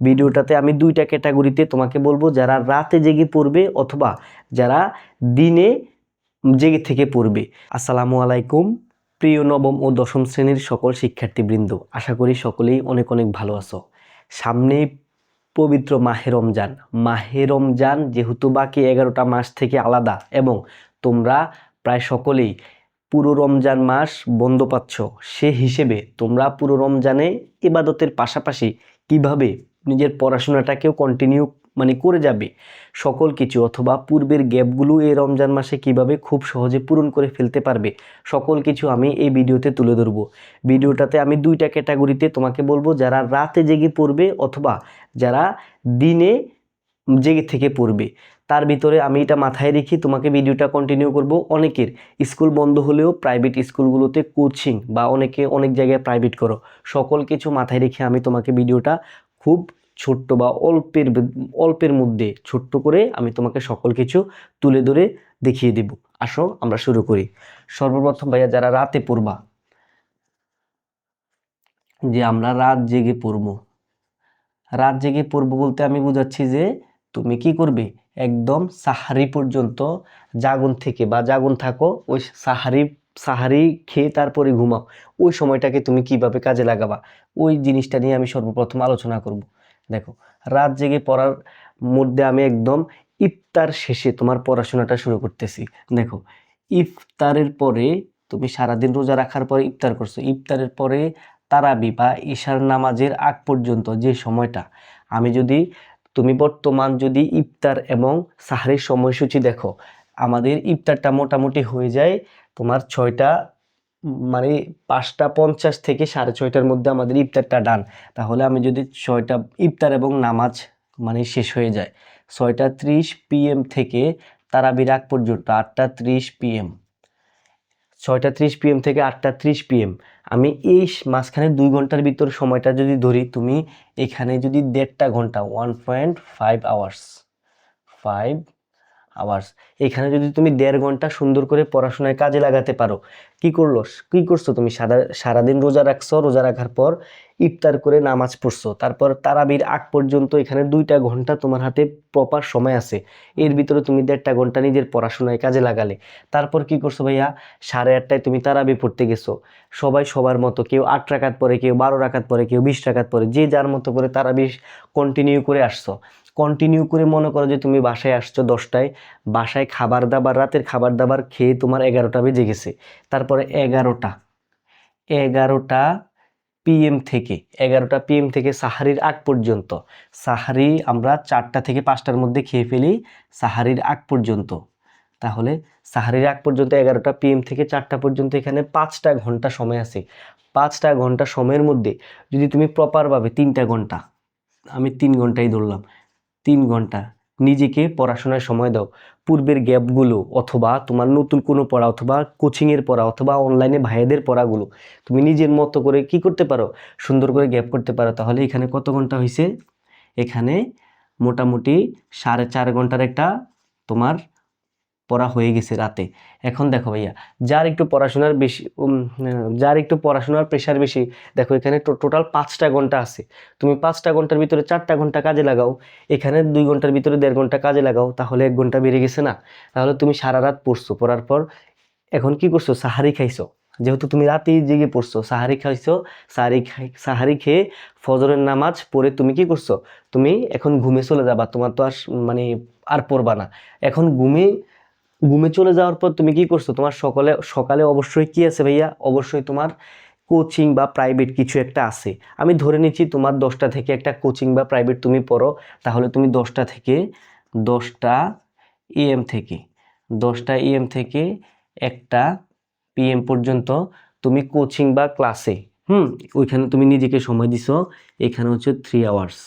ভিডিওটাতে আমি দুইটা ক্যাটাগরিতে তোমাকে বলবো, যারা রাতে জেগে পড়বে অথবা যারা দিনে জেগে থেকে পড়বে। আসসালামু আলাইকুম প্রিয় নবম ও দশম শ্রেণীর সকল শিক্ষার্থীবৃন্দ, আশা করি সকলেই অনেক অনেক ভালো আছো। সামনে পবিত্র মাহে রমজান যেহেতু বাকি 11টা মাস থেকে আলাদা এবং তোমরা প্রায় সকলেই পুরো রমজান মাস বন্ধ পাচ্ছ, সে হিসেবে তোমরা পুরো রমজানে ইবাদতের পাশাপাশি কিভাবে নিজের পড়াশোনাটাকেও কন্টিনিউ করে যাবে, সকল কিছু অথবা পূর্বের গ্যাপগুলো এই রমজান মাসে কিভাবে খুব সহজে পূরণ করে ফেলতে পারবে, সকল কিছু আমি এই ভিডিওতে তুলে ধরবো। ভিডিওটাতে আমি দুইটা ক্যাটাগরিতে তোমাকে বলবো, যারা রাতে জেগে পড়বে অথবা যারা দিনে জেগে থেকে পড়বে। তার ভিতরে আমি এটা মাথায় রেখে তোমাকে ভিডিওটা কন্টিনিউ করব। অনেকের স্কুল বন্ধ হলেও প্রাইভেট স্কুলগুলোতে কোচিং বা অনেকে অনেক জায়গায় প্রাইভেট করো, সকল কিছু মাথায় রেখে আমি তোমাকে ভিডিওটা খুব ছোট্ট বা অল্পের মধ্যে ছোট্ট করে আমি তোমাকে সকল কিছু তুলে ধরে দেখিয়ে দেব। আসো আমরা শুরু করি। সর্বপ্রথম ভাইয়া, যারা রাতে পড়বা, যে আমরা রাত জেগে পড়বো, রাত জেগে পড়বো বলতে আমি বুঝাচ্ছি যে তুমি কি করবে, একদম সাহারি পর্যন্ত জাগুন থেকে বা জাগুন থাকো, ওই সাহারি খেয়ে তারপরে ঘুমাও। ওই সময়টাকে তুমি কিভাবে কাজে লাগাবা, ওই জিনিসটা নিয়ে আমি সর্বপ্রথম আলোচনা করব। দেখো, রাত জেগে পড়ার মধ্যে আমি একদম ইফতার শেষে তোমার পড়াশোনাটা শুরু করতেছি। দেখো, ইফতারের পরে তুমি সারাদিন রোজা রাখার পরে ইফতার করছো, ইফতারের পরে তারাবি বা ঈশার নামাজের আগ পর্যন্ত যে সময়টা, তুমি বর্তমান যদি ইফতার এবং সাহরির সময়সূচি দেখো, আমাদের ইফতারটা মোটামুটি হয়ে যায় তোমার 5:50 থেকে 6:30টার মধ্যে আমাদের ইফতারটা ডান। তাহলে আমি যদি 6টা ইফতার এবং নামাজ শেষ হয়ে যায় 6:30 PM থেকে তারাবির আগ পর্যন্ত 8:30 PM, 6:30 PM থেকে 8:30 PM, আমি এই মাঝখানে 2 ঘন্টার ভিতর সময়টা যদি ধরি, তুমি এখানে যদি 1.5 ঘন্টা 1.5 আওয়ার্স 5 আওয়ার্স এখানে যদি তুমি 1.5 ঘন্টা সুন্দর করে পড়াশোনায় কাজে লাগাতে পারো, কি করছো তুমি, সারাদিন রোজা রাখছো, রোজা রাখার পর ইফতার করে নামাজ পড়ছো, তারপর তারাবির আগ পর্যন্ত এখানে 2টা ঘন্টা তোমার হাতে প্রপার সময় আছে। এর ভিতরে তুমি 1.5 ঘন্টা নিজের পড়াশোনায় কাজে লাগালে। তারপর কি করছো ভাইয়া, 8:30টায় তুমি তারাবি পড়তে গেছো। সবাই সবার মতো, কেউ 8 রাকাত পরে, কেউ 12 রাকাত পরে, কেউ 20 রাকাত পরে, যে যার মতো করে তারাবি কন্টিনিউ করে আসছো। কন্টিনিউ করে মনে করো যে তুমি বাসায় আসছো 10টায়, বাসায় রাতের খাবার দাবার খেয়ে তোমার 11টা বেজে গেছে। তারপরে 11টা PM থেকে সাহারির আগ পর্যন্ত, সাহারি আমরা 4টা থেকে 5টার মধ্যে খেয়ে ফেলি সাহারির আগ পর্যন্ত। তাহলে সাহারির আগ পর্যন্ত 11টা PM থেকে 4টা পর্যন্ত, এখানে 5টা ঘন্টা সময় আছে। 5টা ঘন্টা সময়ের মধ্যে যদি তুমি প্রপারভাবে 3টা ঘন্টা, আমি 3 ঘন্টাই ধরলাম, 3 ঘন্টা নিজেকে পড়াশোনায় সময় দাও। পূর্বের গ্যাপগুলো অথবা তোমার নতুন কোনো পড়া অথবা কোচিংয়ের পড়া অথবা অনলাইনে ভাইয়াদের পড়াগুলো তুমি নিজের মতো করে কি করতে পারো, সুন্দর করে গ্যাপ করতে পারো। তাহলে এখানে কত ঘন্টা হয়েছে, এখানে মোটামুটি 4.5 ঘন্টার একটা তোমার পড়া হয়ে গেছে রাতে। এখন দেখো ভাইয়া, যার একটু পড়াশোনার প্রেশার বেশি, দেখো এখানে টোটাল 5টা ঘন্টা আছে। তুমি 5টা ঘন্টার ভিতরে 4টা ঘন্টা কাজে লাগাও, এখানে 2 ঘন্টার ভিতরে 1.5 ঘন্টা কাজে লাগাও, তাহলে 1 ঘন্টা বেড়ে গেছে না? তাহলে তুমি সারা রাত পড়ছো, পড়ার পর এখন কি করছো, সাহারি খাইছো। যেহেতু তুমি রাতেই জেগে পড়ছো, সাহারি খাইছো, সাহারি খেয়ে ফজরের নামাজ পড়ে তুমি কি করছো, তুমি এখন ঘুমে চলে যাবা। তোমার তো আর আর পড়বা না। এখন ঘুমে চলে যাওয়ার পর তুমি কি করছো, তোমার সকালে অবশ্যই কি আছে ভাইয়া, অবশ্যই তোমার কোচিং বা প্রাইভেট কিছু একটা আছে। আমি ধরে নিচ্ছি তোমার 10টা থেকে একটা কোচিং বা প্রাইভেট তুমি পড়ো, তাহলে তুমি 10টা AM থেকে 10টা AM থেকে 1টা PM পর্যন্ত তুমি কোচিং বা ক্লাসে ওইখানে তুমি নিজেকে সময় দিছো। এখানে হচ্ছে 3 আওয়ার্স।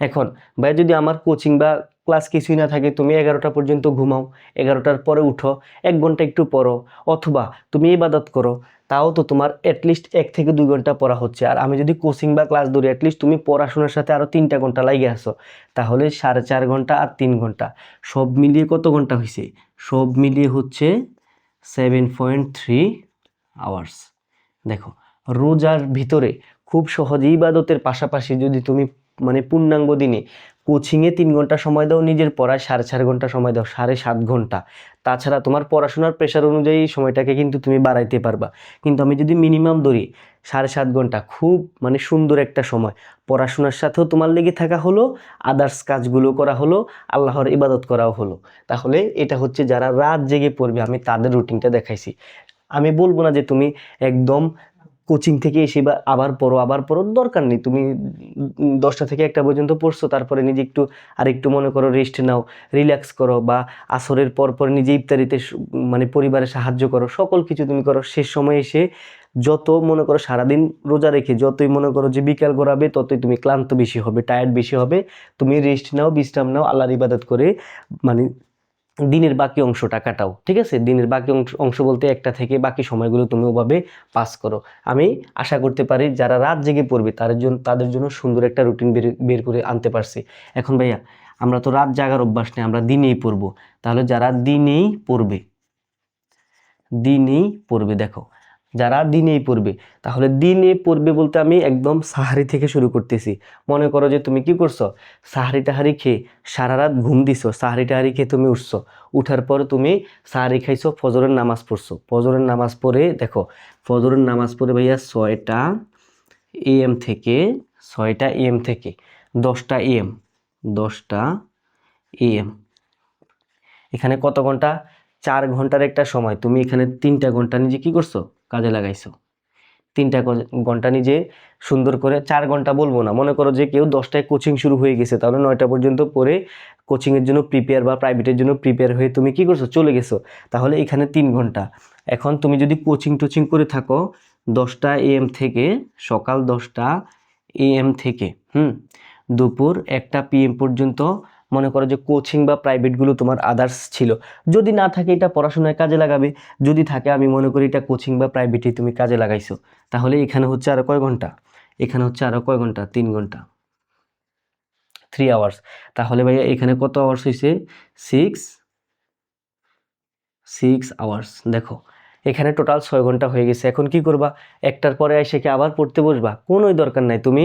এখন ভাই, যদি আমার কোচিং বা ক্লাস কিছুই না থাকে, তুমি 11টা পর্যন্ত ঘুমাও, 11টার পরে উঠো, 1 ঘন্টা একটু পড়ো, অথবা তুমি ইবাদত করো, তাও তো তোমার অ্যাটলিস্ট 1 থেকে 2 ঘন্টা পড়া হচ্ছে। আর আমি যদি কোচিং বা ক্লাস ধরি, অ্যাটলিস্ট তুমি পড়াশোনার সাথে আরও 3টা ঘন্টা লাগে আসো, তাহলে 4.5 ঘন্টা আর 3 ঘন্টা, সব মিলিয়ে কত ঘন্টা হয়েছে, সব মিলিয়ে হচ্ছে 7.3 আওয়ার্স। দেখো, রোজার ভিতরে খুব সহজে ইবাদতের পাশাপাশি যদি তুমি মানে পূর্ণাঙ্গ দিনে কোচিংয়ে 3 ঘন্টা সময় দাও, নিজের পড়ায় 4.5 ঘন্টা সময় দাও, 7.5 ঘন্টা, তাছাড়া তোমার পড়াশোনার প্রেশার অনুযায়ী সময়টাকে কিন্তু তুমি বাড়াইতে পারবা। কিন্তু আমি যদি মিনিমাম ধরি 7.5 ঘন্টা, খুব মানে সুন্দর একটা সময়, পড়াশোনার সাথেও তোমার লেগে থাকা হলো, আদার্স কাজগুলো করা হলো, আল্লাহর ইবাদত করাও হলো। তাহলে এটা হচ্ছে যারা রাত জেগে পড়বে, আমি তাদের রুটিনটা দেখাইছি। আমি বলবো না যে তুমি একদম কোচিং থেকে এসে বা আবার পড়ো, দরকার নেই। তুমি 10টা থেকে 1টা পর্যন্ত পড়ছো, তারপরে নিজে একটু আরেকটু মনে করো রেস্ট নাও, রিল্যাক্স করো, বা আসরের পর নিজে ইফতারিতে মানে পরিবারের সাহায্য করো, সকল কিছু তুমি করো। শেষ সময় এসে যত মনে করো সারাদিন রোজা রেখে যতই মনে করো যে বিকাল গড়াবে, ততই তুমি ক্লান্ত বেশি হবে, টায়ার্ড বেশি হবে। তুমি রেস্ট নাও, বিশ্রাম নাও, আল্লাহর ইবাদত করে মানে দিনের বাকি অংশটা কাটাও, ঠিক আছে? দিনের বাকি অংশ বলতে 1টা থেকে বাকি সময়গুলো তুমি ওভাবে পাস করো। আমি আশা করতে পারি যারা রাত জেগে পড়বে তাদের জন্য সুন্দর একটা রুটিন বের করে আনতে পারছি। এখন ভাইয়া, আমরা তো রাত জাগার অভ্যাস নেই, আমরা দিনেই পড়বো। তাহলে যারা দিনেই পড়বে দেখো, যারা দিনেই পড়বে, তাহলে দিনে পড়বে বলতে আমি একদম সাহারি থেকে শুরু করতেছি। মনে করো যে তুমি কি করছো, সাহারি টাহারি খেয়ে সারা রাত ঘুম দিছো, সাহারি টাহারি খেয়ে তুমি উঠছো, উঠার পর তুমি সাহারি খাইছো, ফজরের নামাজ পড়ছো, ফজরের নামাজ পড়ে দেখো, ফজরের নামাজ পড়ে ভাইয়া 6টা AM থেকে 6টা AM থেকে 10টা AM, 10টা AM, এখানে কত ঘন্টা? 4 ঘন্টার একটা সময় তুমি এখানে 3টা ঘন্টা নিজে কি করছো, কাজে লাগাইছো। 3টা ঘন্টা নিজে সুন্দর করে, 4 ঘন্টা বলবো না, মনে করো যে কেউ 10টায় কোচিং শুরু হয়ে গেছে, তাহলে 9টা পর্যন্ত পড়ে কোচিংয়ের জন্য প্রিপেয়ার বা প্রাইভেটের জন্য প্রিপেয়ার হয়ে তুমি কি করছো, চলে গেছো, তাহলে এখানে 3 ঘন্টা। এখন তুমি যদি কোচিং করে থাকো 10টা AM থেকে, সকাল 10টা AM থেকে দুপুর 1টা PM পর্যন্ত, মনে করো যে কোচিং বা প্রাইভেটগুলো তোমার আদার্স ছিল। যদি না থাকে এটা পড়াশোনায় কাজে লাগাবে, যদি থাকে আমি মনে করি এটা কোচিং বা প্রাইভেটে তুমি কাজে লাগাইছো। তাহলে এখানে হচ্ছে আরো কয় ঘন্টা? এখানে হচ্ছে আরো কয় ঘন্টা? 3 ঘন্টা, 3 আওয়ার্স। তাহলে ভাইয়া এখানে কত আওয়ার্স হয়েছে? 6 আওয়ার্স। দেখো এখানে টোটাল 6 ঘন্টা হয়ে গেছে। এখন কি করবা? 1টার পরে এসে কি আবার পড়তে বসবা? কোনোই দরকার নাই। তুমি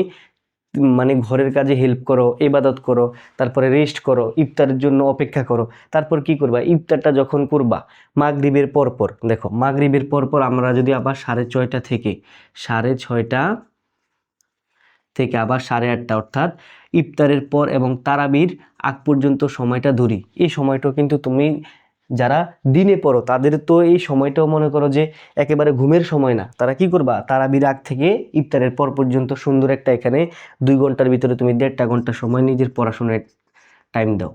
মানে ঘরের কাজে হেল্প করো, ইবাদত করো, তারপরে রেস্ট করো, ইফতারের জন্য অপেক্ষা করো। তারপর কি করবা? ইফতারটা যখন করবা মাগরিবের পরপর, দেখো মাগরিবের পরপর আমরা যদি আবার 6:30 থেকে 6:30 থেকে আবার 8:30, অর্থাৎ ইফতারের পর এবং তারাবির আগ পর্যন্ত সময়টা ধরি, এই সময়টাও কিন্তু তুমি যারা দিনে পড়ো তাদের তো এই সময়টাও মনে করো যে একেবারে ঘুমের সময় না। তারা কি করবা? তারাবির আগ থেকে ইফতারের পর পর্যন্ত সুন্দর একটা এখানে 2 ঘন্টার ভিতরে তুমি 1.5 ঘন্টা সময় নিজের পড়াশোনায় টাইম দাও।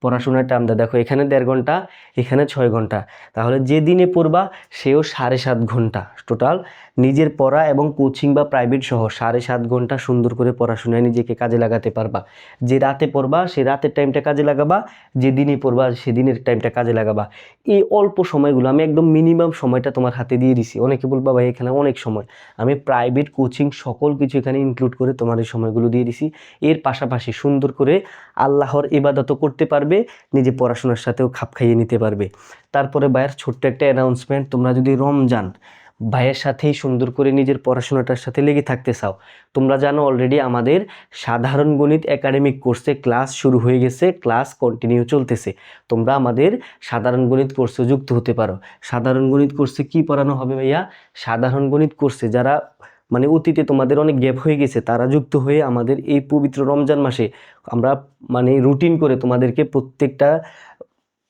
পড়াশোনার টাইম দাও। দেখো এখানে 1.5 ঘন্টা, এখানে 6 ঘন্টা। তাহলে যে দিনে পড়বা সেও 7.5 ঘন্টা টোটাল নিজের পড়া এবং কোচিং বা প্রাইভেট সহ 7.5 ঘন্টা সুন্দর করে পড়াশোনায় নিজেকে কাজে লাগাতে পারবা। যে রাতে পড়বা সে রাতের টাইমটা কাজে লাগাবা, যে দিনে পড়বা সে দিনের টাইমটা কাজে লাগাবা। এই অল্প সময়গুলো আমি একদম মিনিমাম সময়টা তোমার হাতে দিয়ে দিছি। অনেকে বলবা ভাই এখানে অনেক সময়, আমি প্রাইভেট কোচিং সকল কিছু এখানে ইনক্লুড করে তোমার এই সময়গুলো দিয়ে দিছি। এর পাশাপাশি সুন্দর করে আল্লাহর ইবাদতও করতে পারবে, নিজে পড়াশোনার সাথেও খাপ খাইয়ে নিতে পারবে। তারপরে ভাইয়ের ছোট্ট একটা অ্যানাউন্সমেন্ট, তোমরা যদি রমজান ভাইয়ের সাথেই সুন্দর করে নিজের পড়াশোনাটার সাথে লেগে থাকতে চাও, তোমরা জানো অলরেডি আমাদের সাধারণ গণিত একাডেমিক কোর্সে ক্লাস শুরু হয়ে গেছে, ক্লাস কন্টিনিউ চলতেছে। তোমরা আমাদের সাধারণ গণিত কোর্সে যুক্ত হতে পারো। সাধারণ গণিত কোর্সে কি পড়ানো হবে ভাইয়া? সাধারণ গণিত কোর্সে যারা মানে অতীতে তোমাদের অনেক গ্যাপ হয়ে গেছে, তারা যুক্ত হয়ে আমাদের এই পবিত্র রমজান মাসে আমরা মানে রুটিন করে তোমাদেরকে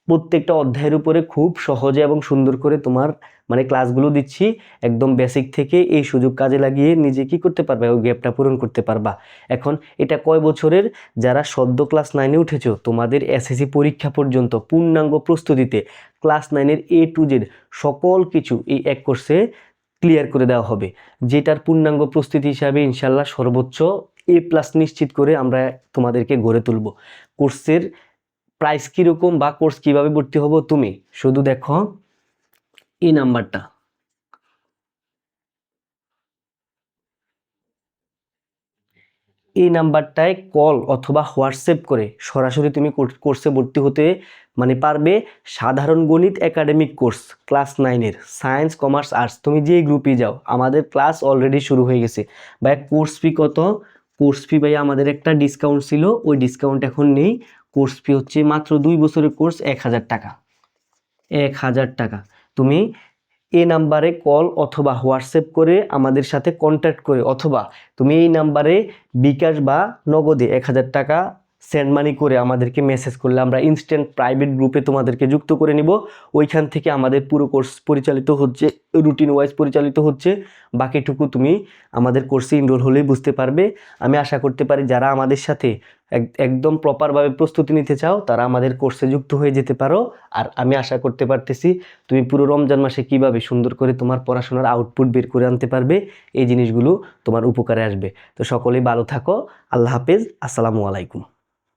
প্রত্যেকটা অধ্যায়ের উপরে খুব সহজে এবং সুন্দর করে তোমার মানে ক্লাসগুলো দিচ্ছি। একদম বেসিক থেকে এই সুযোগ কাজে লাগিয়ে নিজে কি করতে পারবে? ওই গ্যাপটা পূরণ করতে পারবা। এখন এটা কয় বছরের? যারা সদ্য ক্লাস 9-এ উঠেছো, তোমাদের এসএসসি পরীক্ষা পর্যন্ত পূর্ণাঙ্গ প্রস্তুতিতে ক্লাস 9-এর A to Z সকল কিছু এই এক কোর্সে ক্লিয়ার করে দেওয়া হবে, যেটার পূর্ণাঙ্গ প্রস্তুতি হিসাবে ইনশাল্লাহ সর্বোচ্চ A+ নিশ্চিত করে আমরা তোমাদেরকে গড়ে তুলব। কোর্সের প্রাইস কীরকম বা কোর্স কিভাবে ভর্তি হবো, তুমি শুধু দেখো এই নাম্বারটা, এই নাম্বারটায় কল অথবা হোয়াটসঅ্যাপ করে সরাসরি তুমি কোর্সে ভর্তি হতে পারবে। সাধারণ গণিত একাডেমিক কোর্স ক্লাস 9-এর সায়েন্স কমার্স আর্টস, তুমি যে গ্রুপে যাও আমাদের ক্লাস অলরেডি শুরু হয়ে গেছে। ভাই কোর্স ফি কত? কোর্স ফি ভাই আমাদের একটা ডিসকাউন্ট ছিল, ওই ডিসকাউন্ট এখন নেই। কোর্স ফি হচ্ছে মাত্র 2 বছরের কোর্স 1000 টাকা। 1000 টাকা। তুমি এই নাম্বারে কল অথবা হোয়াটসঅ্যাপ করে আমাদের সাথে কন্ট্যাক্ট করে, অথবা তুমি এই নাম্বারে বিকাশ বা নগদে 1000 টাকা সেন্ড মানি করে আমাদেরকে মেসেজ করলে আমরা ইনস্ট্যান্ট প্রাইভেট গ্রুপে তোমাদেরকে যুক্ত করে নিব। ওইখান থেকে আমাদের পুরো কোর্স পরিচালিত হচ্ছে, রুটিন ওয়াইজ পরিচালিত হচ্ছে। বাকিটুকু তুমি আমাদের কোর্সে এনরোল হলেই বুঝতে পারবে। আমি আশা করতে পারি যারা আমাদের সাথে একদম প্রপারভাবে প্রস্তুতি নিতে চাও তারা আমাদের কোর্সে যুক্ত হয়ে যেতে পারো। আর আমি আশা করতে পারতেছি তুমি পুরো রমজান মাসে কিভাবে সুন্দর করে তোমার পড়াশোনার আউটপুট বের করে আনতে পারবে, এই জিনিসগুলো তোমার উপকারে আসবে। তো সকলেই ভালো থাকো। আল্লাহ হাফেজ। আসসালামু আলাইকুম।